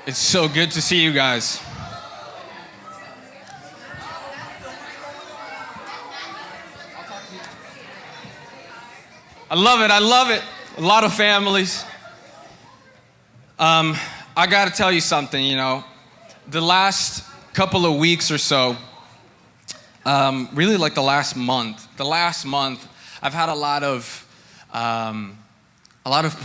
It's so good to see you guys. I love it. I love it. A lot of families. I got to tell you something, the last couple of weeks or so, really like the last month, I've had a lot of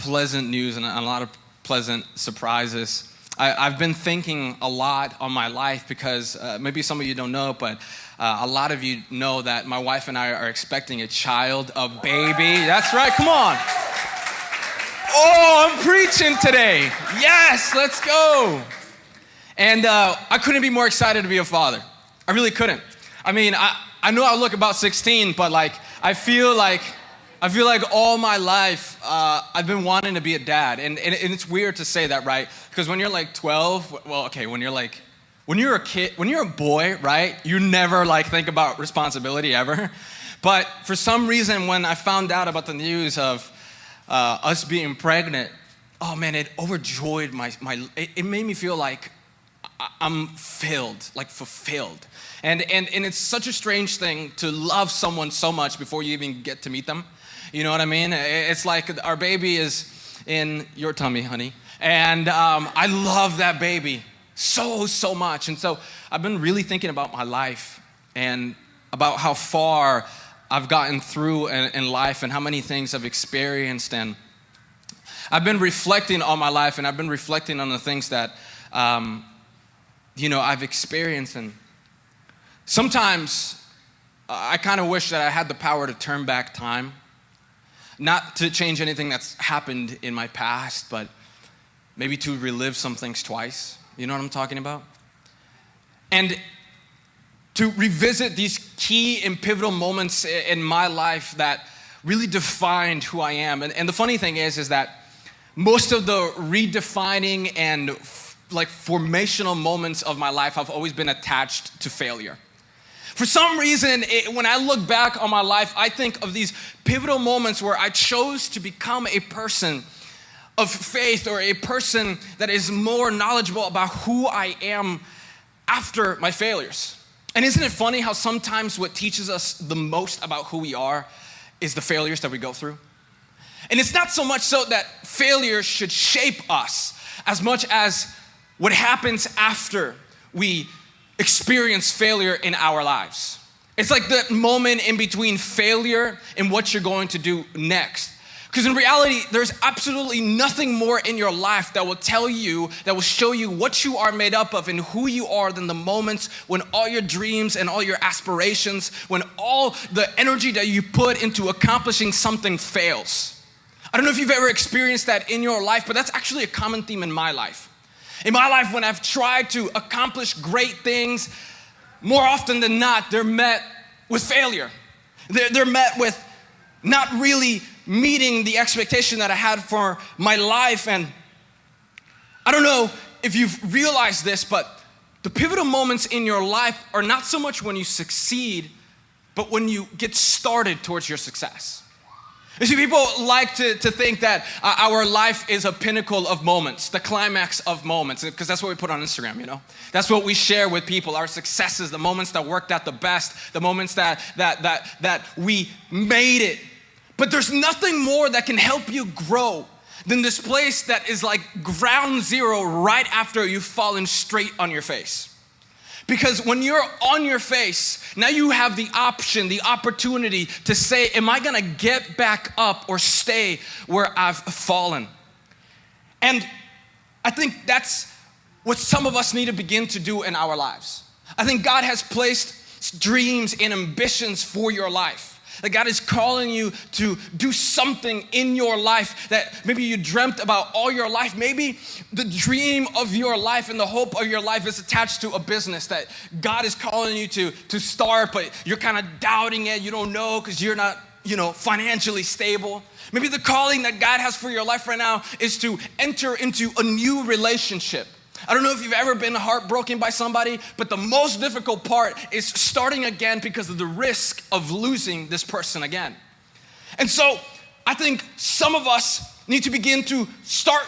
pleasant news and a lot of pleasant surprises. I've been thinking a lot on my life because maybe some of you don't know, but a lot of you know that my wife and I are expecting a child, a baby. That's right, come on. Oh, I'm preaching today. Yes, let's go. And I couldn't be more excited to be a father. I really couldn't. I mean, I know I look about 16, but I feel like all my life I've been wanting to be a dad. And it's weird to say that, right? Because when you're like 12, when you're a kid, when you're a boy, right? You never think about responsibility ever. But for some reason, when I found out about the news of us being pregnant, oh man, it overjoyed it made me feel like I'm fulfilled. And it's such a strange thing to love someone so much before you even get to meet them. You know what I mean? It's like our baby is in your tummy, honey. And I love that baby so much. And so I've been really thinking about my life and about how far I've gotten through in life and how many things I've experienced. And I've been reflecting on my life, and I've been reflecting on the things that, I've experienced. And sometimes I kind of wish that I had the power to turn back time. Not to change anything that's happened in my past, but maybe to relive some things twice. You know what I'm talking about? And to revisit these key and pivotal moments in my life that really defined who I am. And the funny thing is that most of the redefining and formational moments of my life have always been attached to failure. For some reason, when I look back on my life, I think of these pivotal moments where I chose to become a person of faith or a person that is more knowledgeable about who I am after my failures. And isn't it funny how sometimes what teaches us the most about who we are is the failures that we go through? And it's not so much so that failure should shape us as much as what happens after we experience failure in our lives. It's like the moment in between failure and what you're going to do next. Because in reality, there's absolutely nothing more in your life that will show you what you are made up of and who you are than the moments when all your dreams and all your aspirations, when all the energy that you put into accomplishing something fails. I don't know if you've ever experienced that in your life, but that's actually a common theme in my life. In my life, when I've tried to accomplish great things, more often than not, they're met with failure. They're met with not really meeting the expectation that I had for my life. And I don't know if you've realized this, but the pivotal moments in your life are not so much when you succeed, but when you get started towards your success. You see, people like to think that our life is a pinnacle of moments, the climax of moments, because that's what we put on Instagram, That's what we share with people, our successes, the moments that worked out the best, the moments that we made it. But there's nothing more that can help you grow than this place that is like ground zero right after you've fallen straight on your face. Because when you're on your face, now you have the option, the opportunity to say, am I gonna get back up or stay where I've fallen? And I think that's what some of us need to begin to do in our lives. I think God has placed dreams and ambitions for your life. That God is calling you to do something in your life that maybe you dreamt about all your life. Maybe the dream of your life and the hope of your life is attached to a business that God is calling you to start, but you're kind of doubting it. You don't know because you're not, financially stable. Maybe the calling that God has for your life right now is to enter into a new relationship. I don't know if you've ever been heartbroken by somebody, but the most difficult part is starting again because of the risk of losing this person again. And so I think some of us need to begin to start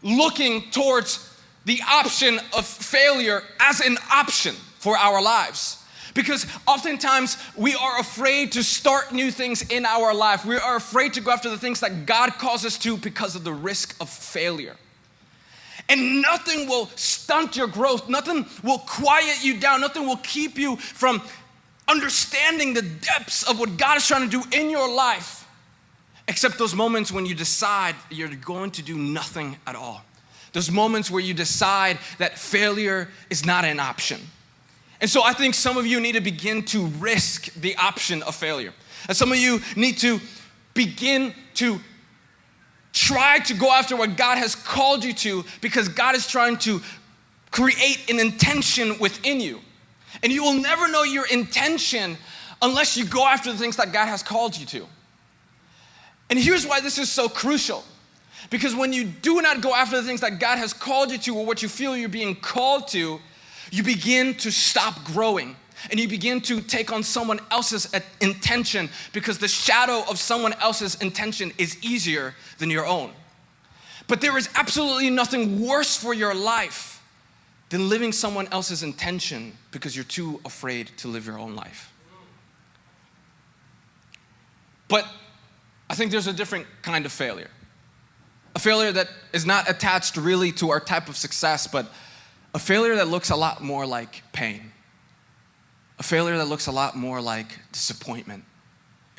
looking towards the option of failure as an option for our lives. Because oftentimes we are afraid to start new things in our life. We are afraid to go after the things that God calls us to because of the risk of failure. And nothing will stunt your growth. Nothing will quiet you down. Nothing will keep you from understanding the depths of what God is trying to do in your life, except those moments when you decide you're going to do nothing at all. Those moments where you decide that failure is not an option. And so I think some of you need to begin to risk the option of failure. And some of you need to begin to try to go after what God has called you to, because God is trying to create an intention within you. And you will never know your intention unless you go after the things that God has called you to. And here's why this is so crucial. Because when you do not go after the things that God has called you to, or what you feel you're being called to, you begin to stop growing, and you begin to take on someone else's intention, because the shadow of someone else's intention is easier than your own. But there is absolutely nothing worse for your life than living someone else's intention because you're too afraid to live your own life. But I think there's a different kind of failure. A failure that is not attached really to our type of success, but a failure that looks a lot more like pain. A failure that looks a lot more like disappointment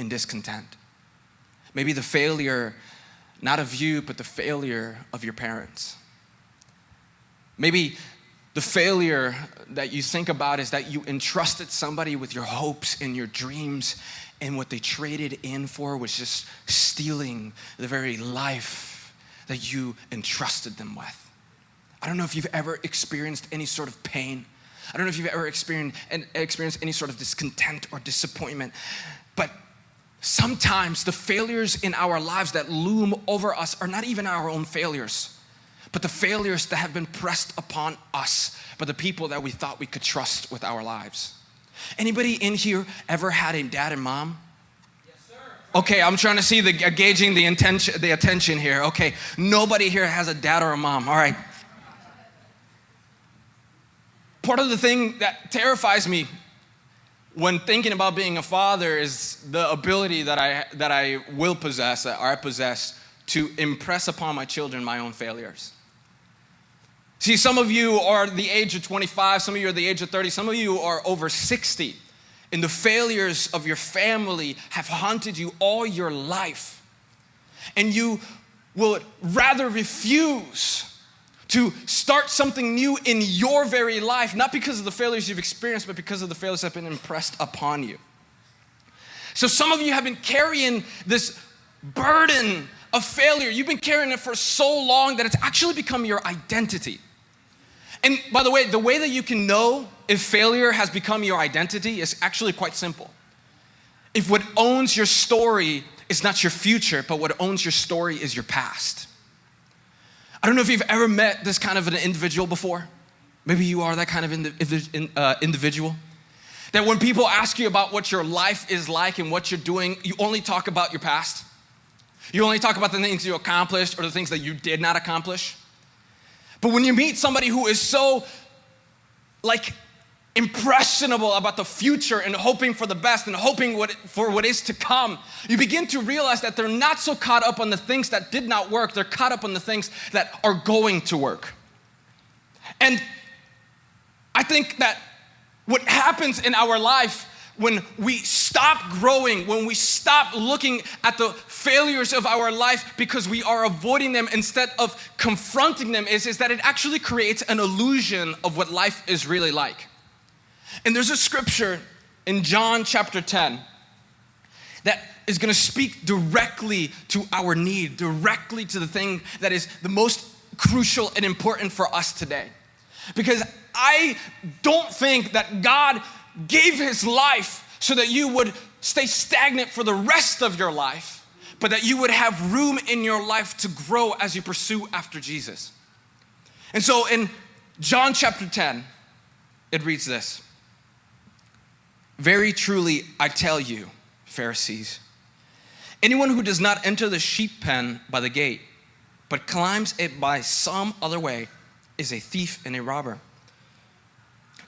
and discontent. Maybe the failure, not of you, but the failure of your parents. Maybe the failure that you think about is that you entrusted somebody with your hopes and your dreams, and what they traded in for was just stealing the very life that you entrusted them with. I don't know if you've ever experienced any sort of pain. I don't know if you've ever experienced any sort of discontent or disappointment. But sometimes the failures in our lives that loom over us are not even our own failures, but the failures that have been pressed upon us by the people that we thought we could trust with our lives. Anybody in here ever had a dad and mom? Yes, sir. Okay, I'm trying to see gauging the attention here. Okay, nobody here has a dad or a mom. All right. Part of the thing that terrifies me when thinking about being a father is the ability that I will possess, or I possess, to impress upon my children my own failures. See, some of you are the age of 25, some of you are the age of 30, some of you are over 60, and the failures of your family have haunted you all your life. And you will rather refuse to start something new in your very life, not because of the failures you've experienced, but because of the failures that have been impressed upon you. So some of you have been carrying this burden of failure. You've been carrying it for so long that it's actually become your identity. And by the way that you can know if failure has become your identity is actually quite simple. If what owns your story is not your future, but what owns your story is your past. I don't know if you've ever met this kind of an individual before. Maybe you are that kind of individual. That when people ask you about what your life is like and what you're doing, you only talk about your past. You only talk about the things you accomplished or the things that you did not accomplish. But when you meet somebody who is so impressionable about the future and hoping for the best and hoping for what is to come, you begin to realize that they're not so caught up on the things that did not work. They're caught up on the things that are going to work. And I think that what happens in our life when we stop growing, when we stop looking at the failures of our life because we are avoiding them instead of confronting them is that it actually creates an illusion of what life is really like. And there's a scripture in John chapter 10 that is going to speak directly to our need, directly to the thing that is the most crucial and important for us today. Because I don't think that God gave his life so that you would stay stagnant for the rest of your life, but that you would have room in your life to grow as you pursue after Jesus. And so in John chapter 10, it reads this: "Very truly I tell you, Pharisees, anyone who does not enter the sheep pen by the gate, but climbs it by some other way, is a thief and a robber.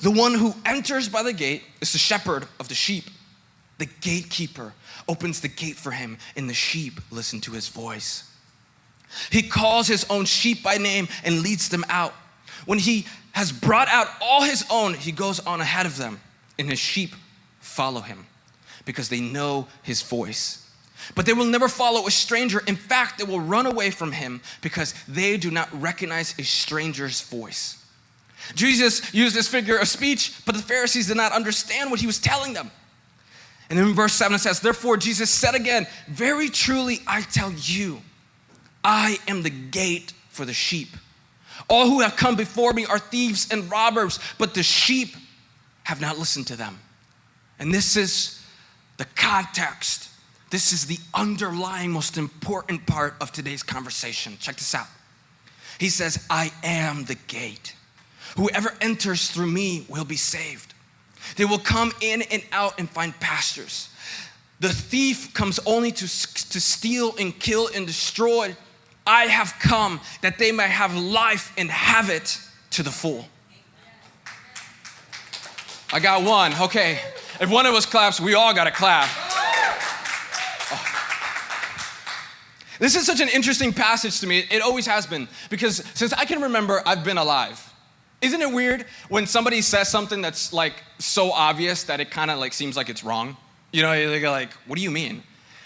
The one who enters by the gate is the shepherd of the sheep. The gatekeeper opens the gate for him, and the sheep listen to his voice. He calls his own sheep by name and leads them out. When he has brought out all his own, he goes on ahead of them, and his sheep follow him because they know his voice. But they will never follow a stranger. In fact, they will run away from him because they do not recognize a stranger's voice. Jesus used this figure of speech, but the Pharisees did not understand what he was telling them. And then in verse 7 it says, therefore Jesus said again, very truly I tell you, I am the gate for the sheep. All who have come before me are thieves and robbers, but the sheep have not listened to them. And this is the context. This is the underlying most important part of today's conversation. Check this out. He says, I am the gate. Whoever enters through me will be saved. They will come in and out and find pastures. The thief comes only to steal and kill and destroy. I have come that they may have life and have it to the full. I got one. Okay. If one of us claps, we all got to clap. This is such an interesting passage to me. It always has been, because since I can remember, I've been alive. Isn't it weird when somebody says something that's like so obvious that it kind of like seems like it's wrong? You know, they go like, what do you mean?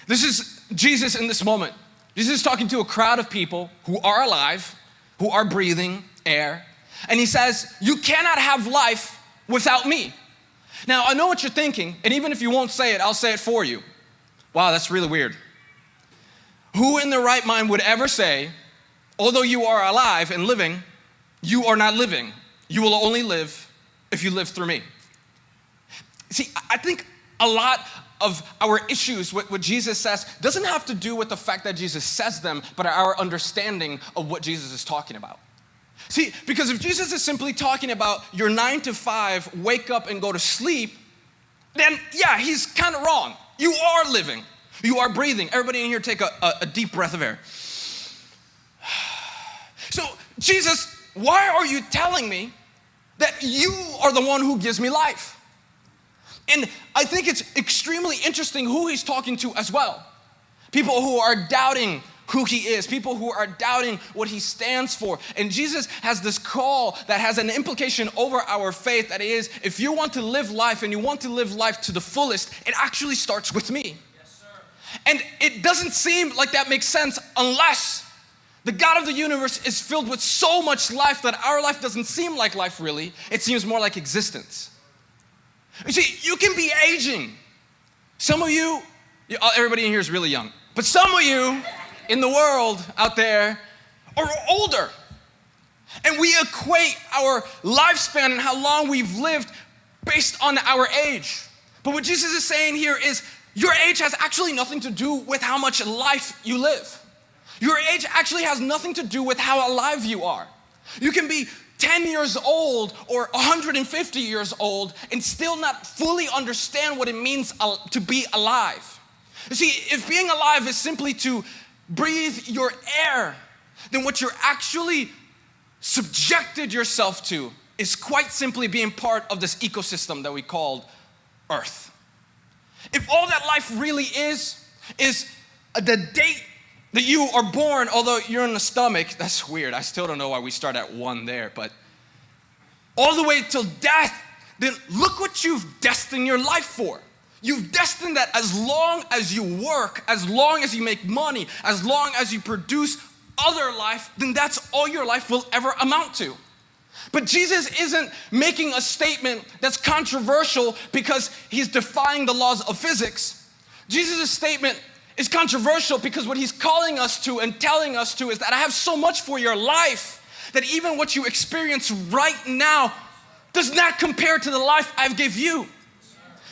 This is Jesus in this moment. Jesus is talking to a crowd of people who are alive, who are breathing air. And he says, you cannot have life without me. Now, I know what you're thinking, and even if you won't say it, I'll say it for you. Wow, that's really weird. Who in their right mind would ever say, although you are alive and living, you are not living. You will only live if you live through me. See, I think a lot of our issues with what Jesus says doesn't have to do with the fact that Jesus says them, but our understanding of what Jesus is talking about. See, because if Jesus is simply talking about your 9 to 5, wake up and go to sleep, then yeah, he's kind of wrong. You are living. You are breathing. Everybody in here take a deep breath of air. So, Jesus, why are you telling me that you are the one who gives me life? And I think it's extremely interesting who he's talking to as well. People who are doubting who he is, people who are doubting what he stands for. And Jesus has this call that has an implication over our faith that is, if you want to live life and you want to live life to the fullest, it actually starts with me. Yes, sir. And it doesn't seem like that makes sense unless the God of the universe is filled with so much life that our life doesn't seem like life really. It seems more like existence. You see, you can be aging. Some of you, everybody in here is really young, but some of you in the world out there are older. And we equate our lifespan and how long we've lived based on our age. But what Jesus is saying here is your age has actually nothing to do with how much life you live. Your age actually has nothing to do with how alive you are. You can be 10 years old or 150 years old and still not fully understand what it means to be alive. You see, if being alive is simply to breathe your air, then what you're actually subjected yourself to is quite simply being part of this ecosystem that we call Earth. If all that life really is the date that you are born, although you're in the stomach, that's weird. I still don't know why we start at 1 there, but all the way till death, then look what you've destined your life for. You've destined that as long as you work, as long as you make money, as long as you produce other life, then that's all your life will ever amount to. But Jesus isn't making a statement that's controversial because he's defying the laws of physics. Jesus' statement is controversial because what he's calling us to and telling us to is that I have so much for your life that even what you experience right now does not compare to the life I've give you.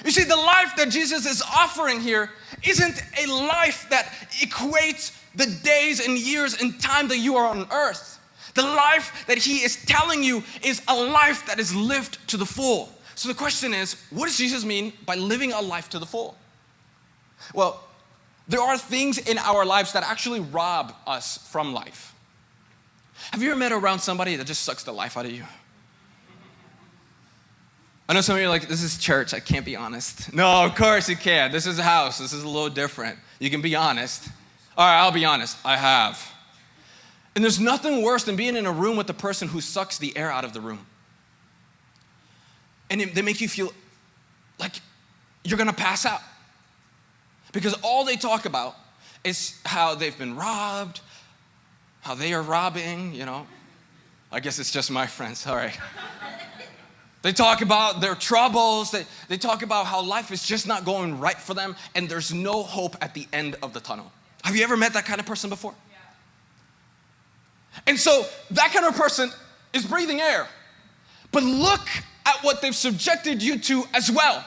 You see, the life that Jesus is offering here isn't a life that equates the days and years and time that you are on earth. The life that he is telling you is a life that is lived to the full. So the question is, what does Jesus mean by living a life to the full? Well, there are things in our lives that actually rob us from life. Have you ever met around somebody that just sucks the life out of you? I know some of you are like, this is church, I can't be honest. No, of course you can. This is a house, this is a little different. You can be honest. All right, I'll be honest, I have. And there's nothing worse than being in a room with the person who sucks the air out of the room. And they make you feel like you're gonna pass out. Because all they talk about is how they've been robbed, how they are robbing, I guess it's just my friends, all right. They talk about their troubles. They talk about how life is just not going right for them, and there's no hope at the end of the tunnel. Have you ever met that kind of person before? Yeah. And so that kind of person is breathing air. But look at what they've subjected you to as well.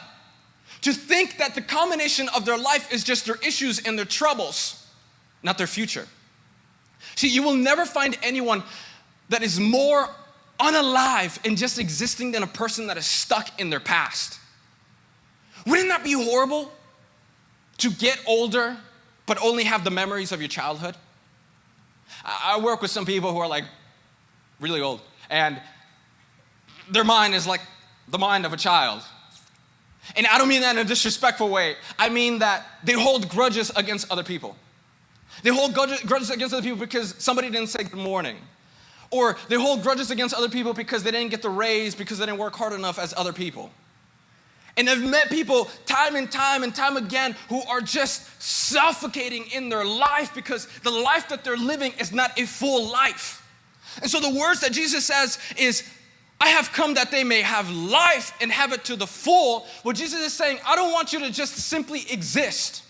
To think that the combination of their life is just their issues and their troubles, not their future. See, you will never find anyone that is more unalive and just existing than a person that is stuck in their past. Wouldn't that be horrible? To get older, but only have the memories of your childhood? I work with some people who are like really old, and their mind is like the mind of a child. And I don't mean that in a disrespectful way. I mean that they hold grudges against other people. They hold grudges against other people because somebody didn't say good morning. Or they hold grudges against other people because they didn't get the raise, because they didn't work hard enough as other people. And I've met people time and time again who are just suffocating in their life because the life that they're living is not a full life. And so the words that Jesus says is, I have come that they may have life and have it to the full. What Jesus is saying, I don't want you to just simply exist.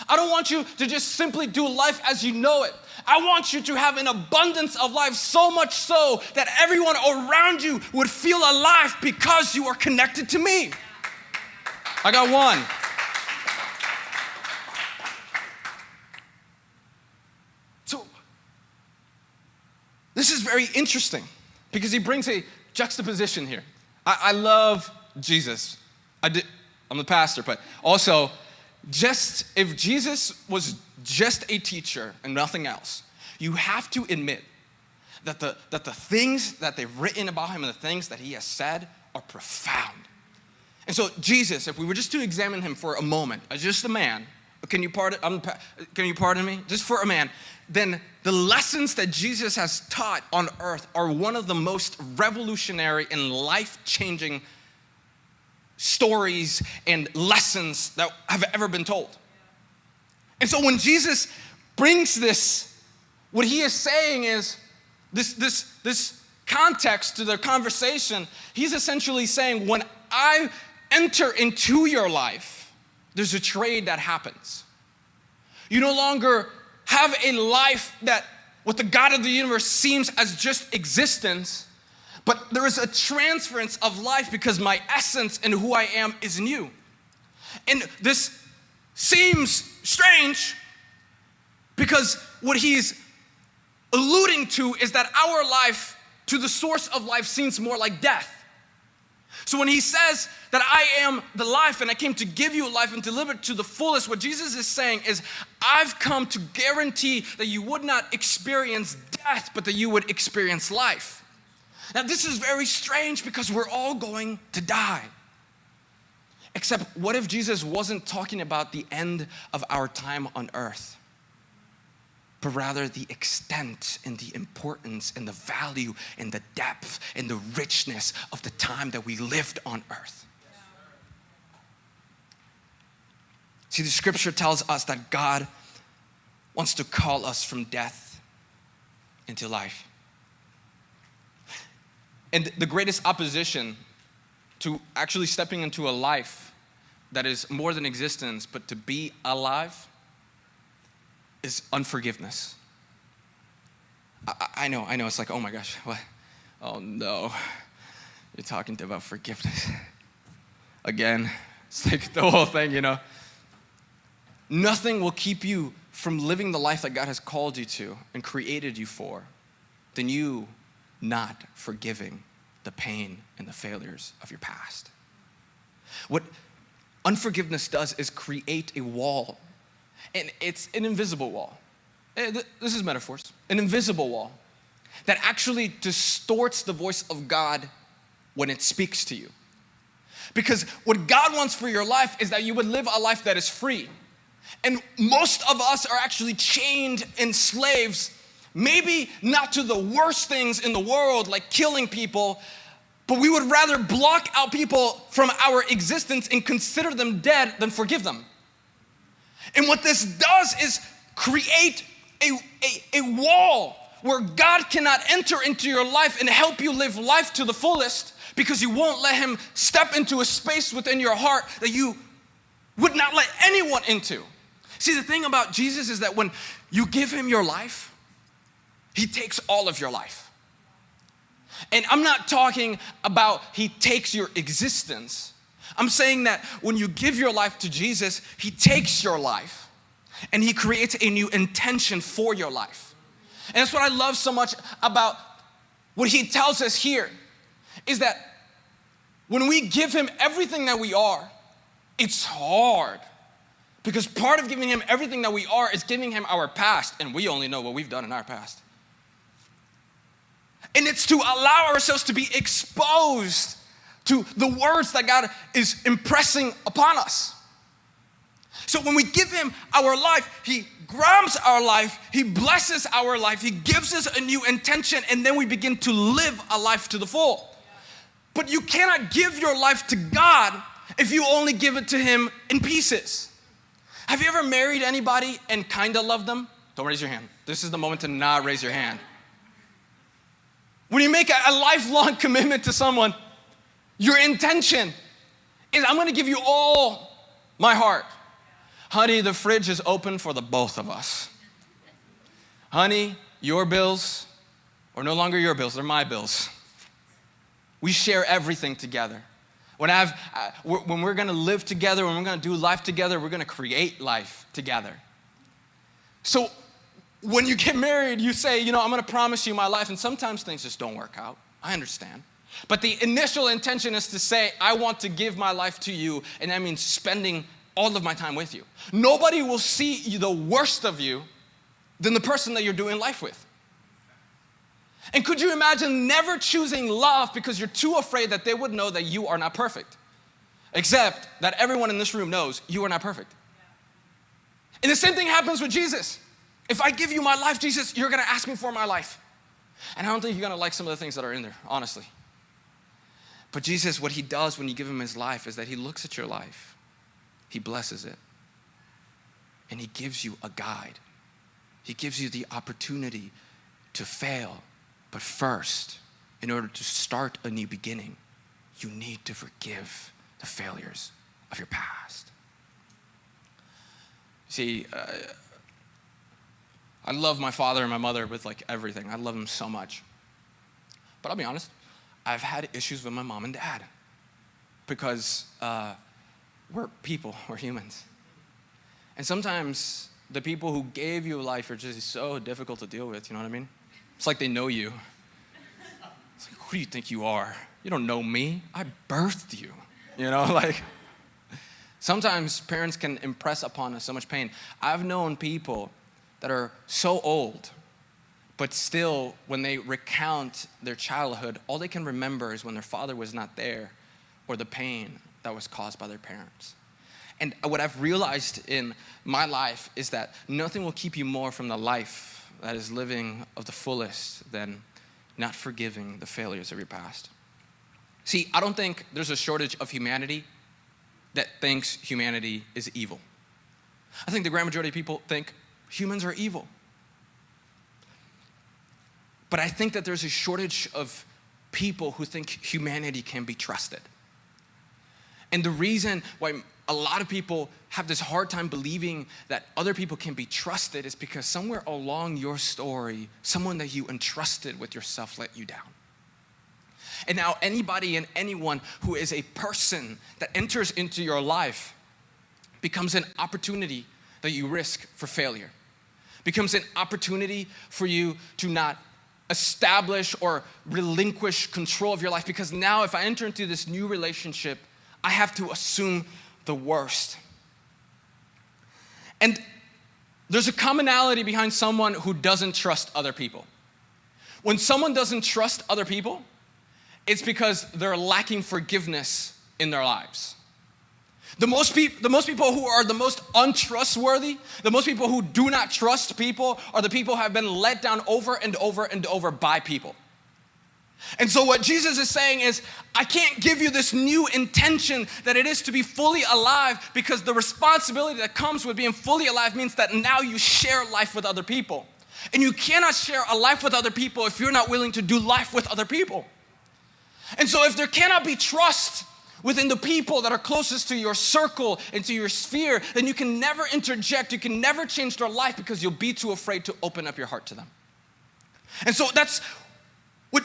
I don't want you to just simply do life as you know it. I want you to have an abundance of life, so much so that everyone around you would feel alive because you are connected to me. I got one. So, this is very interesting because he brings a juxtaposition here. I love Jesus. I'm the pastor, but also, if Jesus was just a teacher and nothing else, you have to admit that the things that they've written about him and the things that he has said are profound. And so Jesus, if we were just to examine him for a moment as just a man, can you pardon me? Just for a man, then the lessons that Jesus has taught on earth are one of the most revolutionary and life-changing stories and lessons that have ever been told. And so when Jesus brings this, what he is saying is this context to the conversation. He's essentially saying, when I enter into your life, there's a trade that happens. You no longer have a life that with the God of the universe seems as just existence, but there is a transference of life because my essence and who I am is in you. And this seems strange because what he's alluding to is that our life to the source of life seems more like death. So when he says that I am the life and I came to give you life and deliver it to the fullest, what Jesus is saying is, I've come to guarantee that you would not experience death, but that you would experience life. Now this is very strange because we're all going to die. Except what if Jesus wasn't talking about the end of our time on earth, but rather the extent and the importance and the value and the depth and the richness of the time that we lived on earth? See, the scripture tells us that God wants to call us from death into life. And the greatest opposition to actually stepping into a life that is more than existence, but to be alive, is unforgiveness. I know, it's like, oh my gosh, what? Oh no, you're talking about forgiveness. Again, it's like the whole thing, Nothing will keep you from living the life that God has called you to and created you for than you not forgiving the pain and the failures of your past. What unforgiveness does is create a wall, and it's an invisible wall. This is metaphors, an invisible wall. that actually distorts the voice of God when it speaks to you. Because what God wants for your life is that you would live a life that is free. And most of us are actually chained in slaves, maybe not to the worst things in the world, like killing people, but we would rather block out people from our existence and consider them dead than forgive them. And what this does is create a wall where God cannot enter into your life and help you live life to the fullest, because you won't let him step into a space within your heart that you would not let anyone into. See, the thing about Jesus is that when you give him your life, he takes all of your life. And I'm not talking about he takes your existence. I'm saying that when you give your life to Jesus, he takes your life and he creates a new intention for your life. And that's what I love so much about what he tells us here, is that when we give him everything that we are, it's hard. Because part of giving him everything that we are is giving him our past, and we only know what we've done in our past. And it's to allow ourselves to be exposed to the words that God is impressing upon us. So when we give him our life, he grabs our life, he blesses our life, he gives us a new intention, and then we begin to live a life to the full. But you cannot give your life to God if you only give it to him in pieces. Have you ever married anybody and kind of loved them? Don't raise your hand. This is the moment to not raise your hand. When you make a lifelong commitment to someone, your intention is, I'm going to give you all my heart. Honey, the fridge is open for the both of us. Honey, your bills are no longer your bills, they're my bills. We share everything together. When we're going to live together, when we're going to do life together, we're going to create life together. So when you get married, you say, I'm going to promise you my life, and sometimes things just don't work out. I understand. But the initial intention is to say, I want to give my life to you, and that means spending all of my time with you. Nobody will see the worst of you than the person that you're doing life with. And could you imagine never choosing love because you're too afraid that they would know that you are not perfect? Except that everyone in this room knows you are not perfect. And the same thing happens with Jesus. If I give you my life, Jesus, you're going to ask me for my life. And I don't think you're going to like some of the things that are in there, honestly. But Jesus, what he does when you give him his life is that he looks at your life, he blesses it, and he gives you a guide. He gives you the opportunity to fail. But first, in order to start a new beginning, you need to forgive the failures of your past. See, I love my father and my mother with everything. I love them so much. But I'll be honest, I've had issues with my mom and dad because we're people, we're humans. And sometimes the people who gave you life are just so difficult to deal with, you know what I mean? It's like they know you. It's like, who do you think you are? You don't know me. I birthed you. Sometimes parents can impress upon us so much pain. I've known people that are so old, but still, when they recount their childhood, all they can remember is when their father was not there or the pain that was caused by their parents. And what I've realized in my life is that nothing will keep you more from the life that is living of the fullest than not forgiving the failures of your past. See, I don't think there's a shortage of humanity that thinks humanity is evil. I think the grand majority of people think humans are evil. But I think that there's a shortage of people who think humanity can be trusted. And the reason why a lot of people have this hard time believing that other people can be trusted is because somewhere along your story, someone that you entrusted with yourself let you down. And now anybody and anyone who is a person that enters into your life becomes an opportunity that you risk for failure. Becomes an opportunity for you to not establish or relinquish control of your life, because now if I enter into this new relationship, I have to assume the worst. And there's a commonality behind someone who doesn't trust other people. When someone doesn't trust other people, it's because they're lacking forgiveness in their lives. The most people who are the most untrustworthy, the most people who do not trust people, are the people who have been let down over and over and over by people. And so what Jesus is saying is, I can't give you this new intention that it is to be fully alive, because the responsibility that comes with being fully alive means that now you share life with other people. And you cannot share a life with other people if you're not willing to do life with other people. And so if there cannot be trust within the people that are closest to your circle and to your sphere, then you can never interject, you can never change their life, because you'll be too afraid to open up your heart to them. And so that's what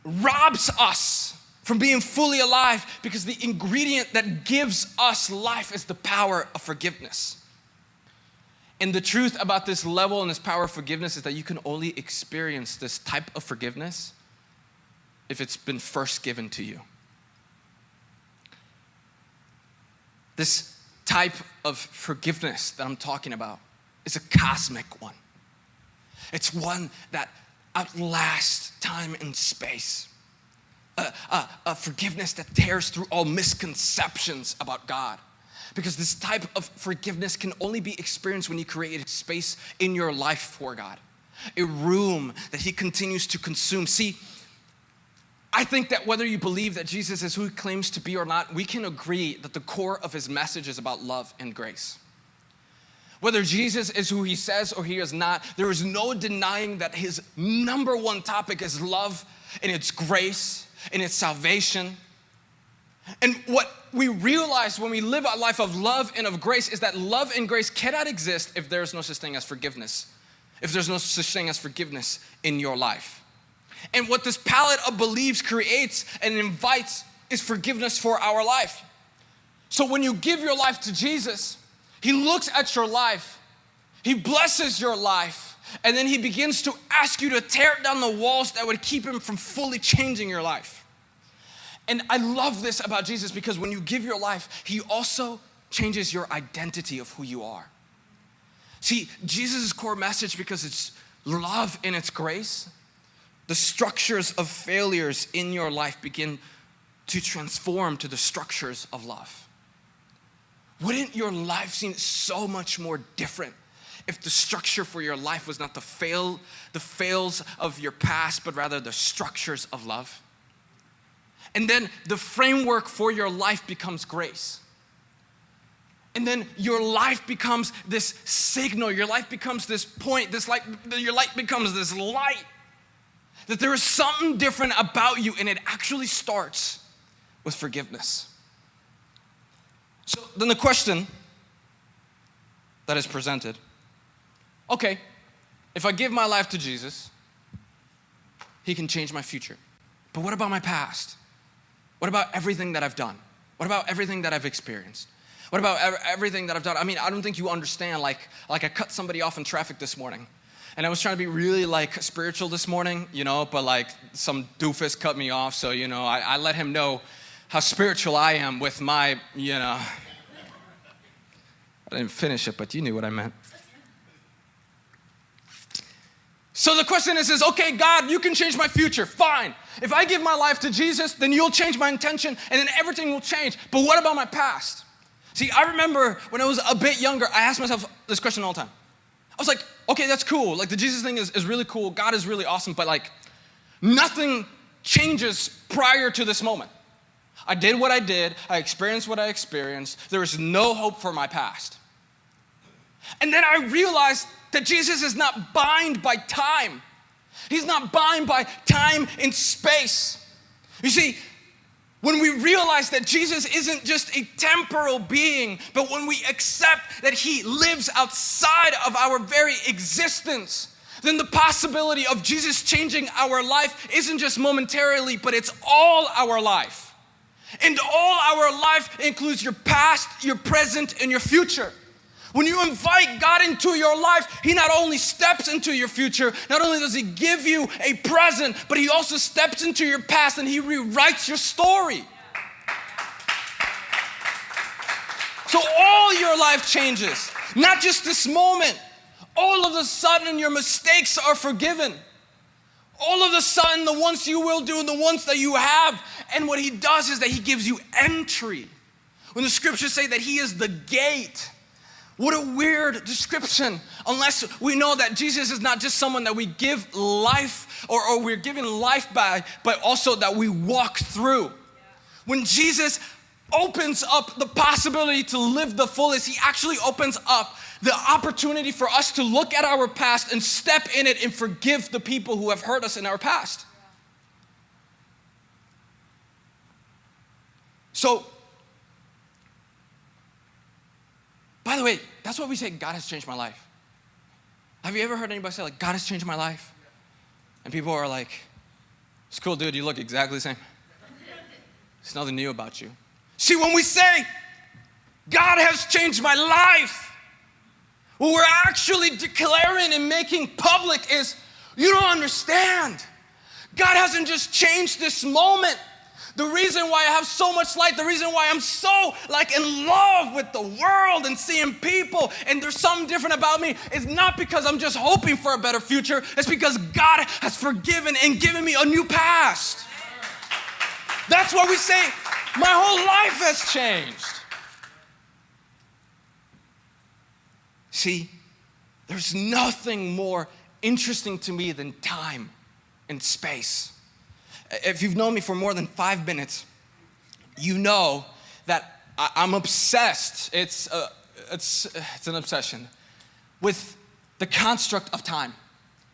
robs us from being fully alive, because the ingredient that gives us life is the power of forgiveness. And the truth about this level and this power of forgiveness is that you can only experience this type of forgiveness if it's been first given to you. This type of forgiveness that I'm talking about is a cosmic one. It's one that outlasts time and space. A forgiveness that tears through all misconceptions about God. Because this type of forgiveness can only be experienced when you create a space in your life for God. A room that He continues to consume. See, I think that whether you believe that Jesus is who He claims to be or not, we can agree that the core of His message is about love and grace. Whether Jesus is who He says or He is not, there is no denying that His number one topic is love and it's grace and it's salvation. And what we realize when we live a life of love and of grace is that love and grace cannot exist if there's no such thing as forgiveness. If there's no such thing as forgiveness in your life. And what this palette of beliefs creates and invites is forgiveness for our life. So when you give your life to Jesus, He looks at your life, He blesses your life, and then He begins to ask you to tear down the walls that would keep Him from fully changing your life. And I love this about Jesus, because when you give your life, He also changes your identity of who you are. See, Jesus' core message, because it's love and it's grace, the structures of failures in your life begin to transform to the structures of love. Wouldn't your life seem so much more different if the structure for your life was not the fails of your past, but rather the structures of love? And then the framework for your life becomes grace. And then your life becomes this signal. Your life becomes this point, this light, your light becomes this light. That there is something different about you, and it actually starts with forgiveness. So then the question that is presented, okay, if I give my life to Jesus, He can change my future. But what about my past? What about everything that I've done? What about everything that I've experienced? What about everything that I've done? I mean, I don't think you understand, like I cut somebody off in traffic this morning. And I was trying to be really spiritual this morning, but some doofus cut me off. So, I let him know how spiritual I am with my, I didn't finish it, but you knew what I meant. So the question is, okay, God, you can change my future. Fine. If I give my life to Jesus, then you'll change my intention, and then everything will change. But what about my past? See, I remember when I was a bit younger, I asked myself this question all the time. I was like, okay, that's cool. The Jesus thing is really cool. God is really awesome. But nothing changes prior to this moment. I did what I did. I experienced what I experienced. There is no hope for my past. And then I realized that Jesus is not bound by time. He's not bound by time and space. You see, when we realize that Jesus isn't just a temporal being, but when we accept that He lives outside of our very existence, then the possibility of Jesus changing our life isn't just momentarily, but it's all our life. And all our life includes your past, your present, and your future. When you invite God into your life, He not only steps into your future, not only does He give you a present, but He also steps into your past and He rewrites your story. So all your life changes, not just this moment. All of a sudden your mistakes are forgiven. all of a sudden, the ones you will do and the ones that you have. And what he does is that he gives you entry. When the scriptures say that he is the gate, what a weird description, unless we know that Jesus is not just someone that we give life or we're given life by, but also that we walk through. When Jesus opens up the possibility to live the fullest, he actually opens up the opportunity for us to look at our past and step in it and forgive the people who have hurt us in our past. So, by the way, that's what we say, God has changed my life. Have you ever heard anybody say, like, God has changed my life? And people are like, it's cool, dude, you look exactly the same. There's nothing new about you. See, when we say, God has changed my life, what we're actually declaring and making public is, you don't understand. God hasn't just changed this moment. The reason why I have so much light, the reason why I'm so in love with the world and seeing people and there's something different about me is not because I'm just hoping for a better future. It's because God has forgiven and given me a new past. That's why we say, my whole life has changed. See, there's nothing more interesting to me than time and space. If you've known me for more than 5 minutes, you know that I'm obsessed. It's an obsession with the construct of time.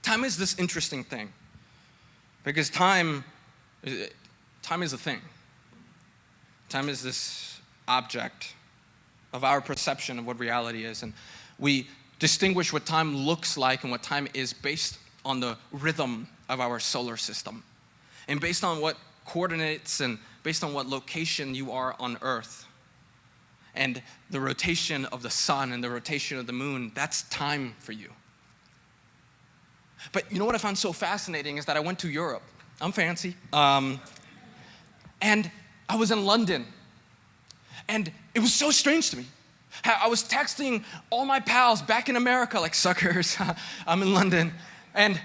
Time is this interesting thing because time is a thing. Time is this object of our perception of what reality is, and we distinguish what time looks like and what time is based on the rhythm of our solar system. And based on what coordinates and based on what location you are on Earth. And the rotation of the sun and the rotation of the moon, that's time for you. But you know what I found so fascinating is that I went to Europe. I'm fancy. And I was in London. And it was so strange to me. I was texting all my pals back in America, like, suckers, I'm in London. And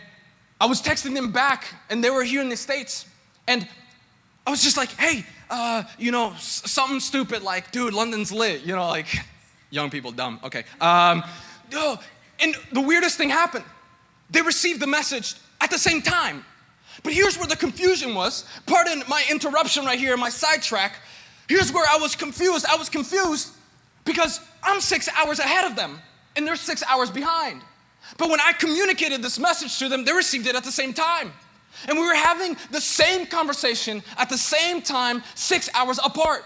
I was texting them back, and they were here in the States. And I was just like, hey, something stupid like, dude, London's lit. Young people, dumb. Okay. And the weirdest thing happened. They received the message at the same time. But here's where the confusion was. Pardon my interruption right here, my sidetrack. Here's where I was confused. I was confused because I'm 6 hours ahead of them, and they're 6 hours behind. But when I communicated this message to them, they received it at the same time. And we were having the same conversation at the same time, 6 hours apart.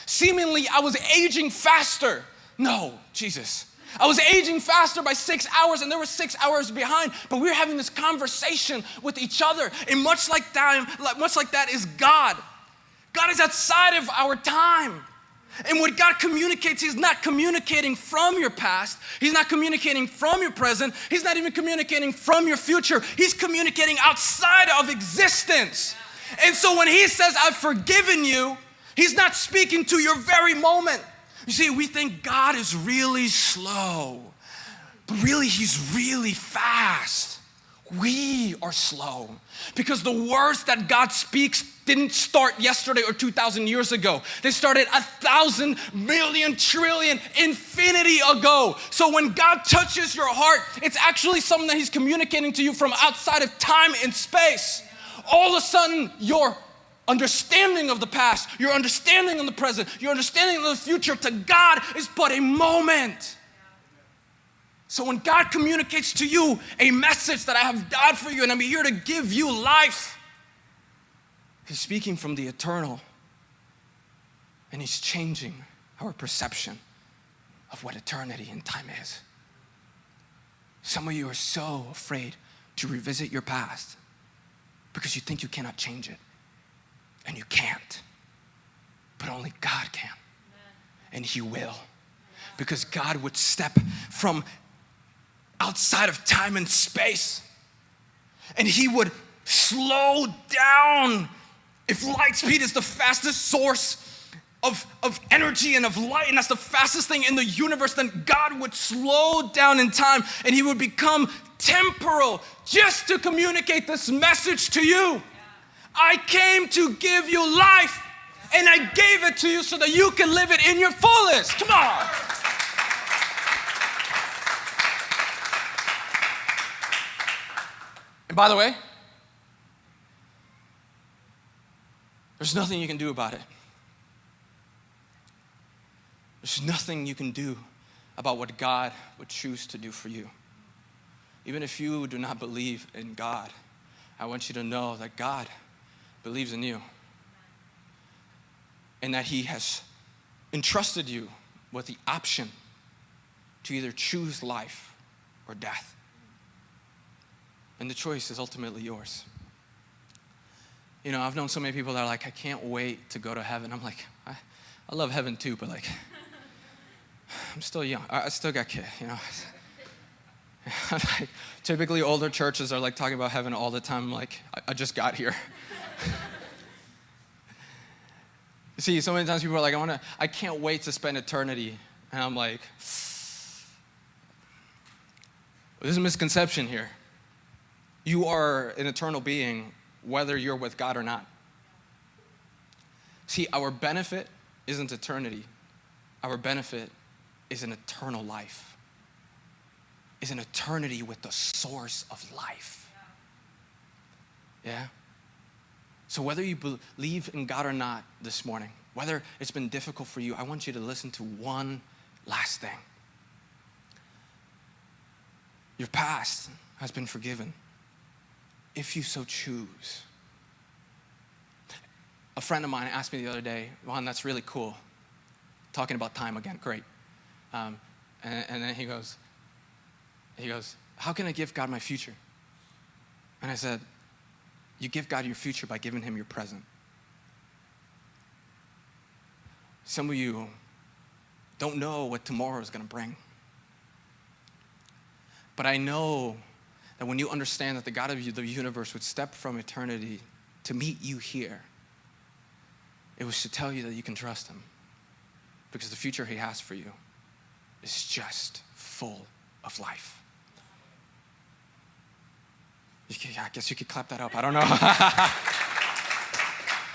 Seemingly, I was aging faster. No, Jesus. I was aging faster by 6 hours, and they were 6 hours behind. But we were having this conversation with each other. And much like that is God. God is outside of our time. And what God communicates, he's not communicating from your past. He's not communicating from your present. He's not even communicating from your future. He's communicating outside of existence. And so when he says, I've forgiven you, he's not speaking to your very moment. You see, we think God is really slow, but really he's really fast. We are slow because the words that God speaks didn't start yesterday or 2,000 years ago. They started 1,000 million trillion infinity ago. So when God touches your heart, it's actually something that he's communicating to you from outside of time and space. All of a sudden, your understanding of the past, your understanding of the present, your understanding of the future to God is but a moment. So when God communicates to you a message that I have died for you and I'm here to give you life, he's speaking from the eternal, and he's changing our perception of what eternity and time is. Some of you are so afraid to revisit your past because you think you cannot change it, and you can't, but only God can, and he will, because God would step from outside of time and space, and he would slow down. If light speed is the fastest source of energy and of light, and that's the fastest thing in the universe, then God would slow down in time, and he would become temporal just to communicate this message to you. I came to give you life, and I gave it to you so that you can live it in your fullest. Come on. And by the way, there's nothing you can do about it. There's nothing you can do about what God would choose to do for you. Even if you do not believe in God, I want you to know that God believes in you and that He has entrusted you with the option to either choose life or death. And the choice is ultimately yours. You know, I've known so many people that are like, I can't wait to go to heaven. I'm like, I love heaven too, but like, I'm still young. I still got kids, you know. Like, typically older churches are like talking about heaven all the time. Like, I just got here. You see, so many times people are like, I can't wait to spend eternity. And I'm like, there's a misconception here. You are an eternal being, whether you're with God or not. See, our benefit isn't eternity. Our benefit is an eternal life. Is an eternity with the source of life. Yeah? So whether you believe in God or not this morning, whether it's been difficult for you, I want you to listen to one last thing. Your past has been forgiven, if you so choose. A friend of mine asked me the other day, Juan, that's really cool. Talking about time again, great. And then he goes, how can I give God my future? And I said, you give God your future by giving Him your present. Some of you don't know what tomorrow is going to bring. But I know that when you understand that the God of the universe would step from eternity to meet you here, it was to tell you that you can trust Him. Because the future He has for you is just full of life. I guess you could clap that up. I don't know.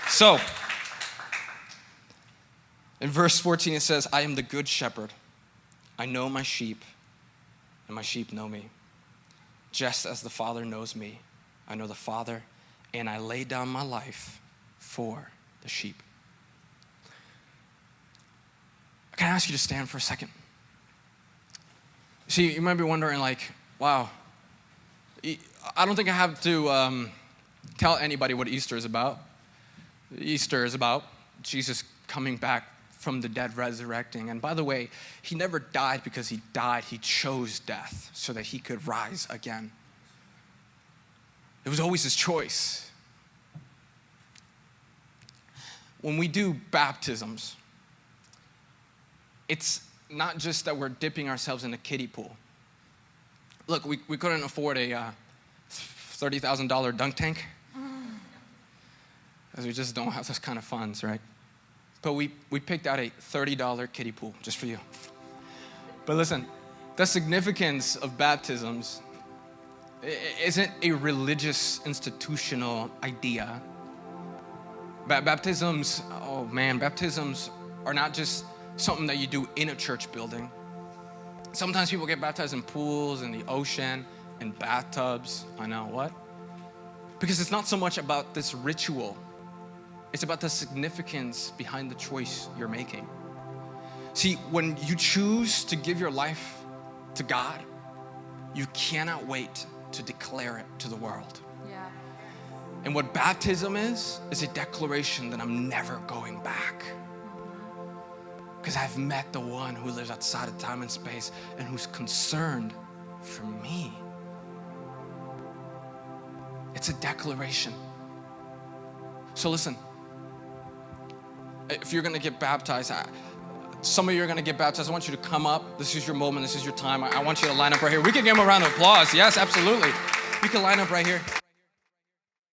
So, in verse 14 it says, I am the good shepherd. I know my sheep, and my sheep know me. Just as the Father knows me, I know the Father, and I lay down my life for the sheep. Can I ask you to stand for a second? See, you might be wondering, like, wow, I don't think I have to tell anybody what Easter is about. Easter is about Jesus coming back from the dead, resurrecting. And by the way, He never died because He died. He chose death so that He could rise again. It was always His choice. When we do baptisms, it's not just that we're dipping ourselves in a kiddie pool. Look, we couldn't afford a $30,000 dunk tank, because we just don't have those kind of funds, right? But we picked out a $30 kiddie pool just for you. But listen, the significance of baptisms isn't a religious institutional idea. Baptisms are not just something that you do in a church building. Sometimes people get baptized in pools, in the ocean, in bathtubs. I know, what? Because it's not so much about this ritual. It's about the significance behind the choice you're making. See, when you choose to give your life to God, you cannot wait to declare it to the world. Yeah. And what baptism is a declaration that I'm never going back. Because I've met the one who lives outside of time and space and who's concerned for me. It's a declaration. So listen, if you're going to get baptized, some of you are going to get baptized. I want you to come up. This is your moment. This is your time. I want you to line up right here. We can give them a round of applause. Yes, absolutely. You can line up right here.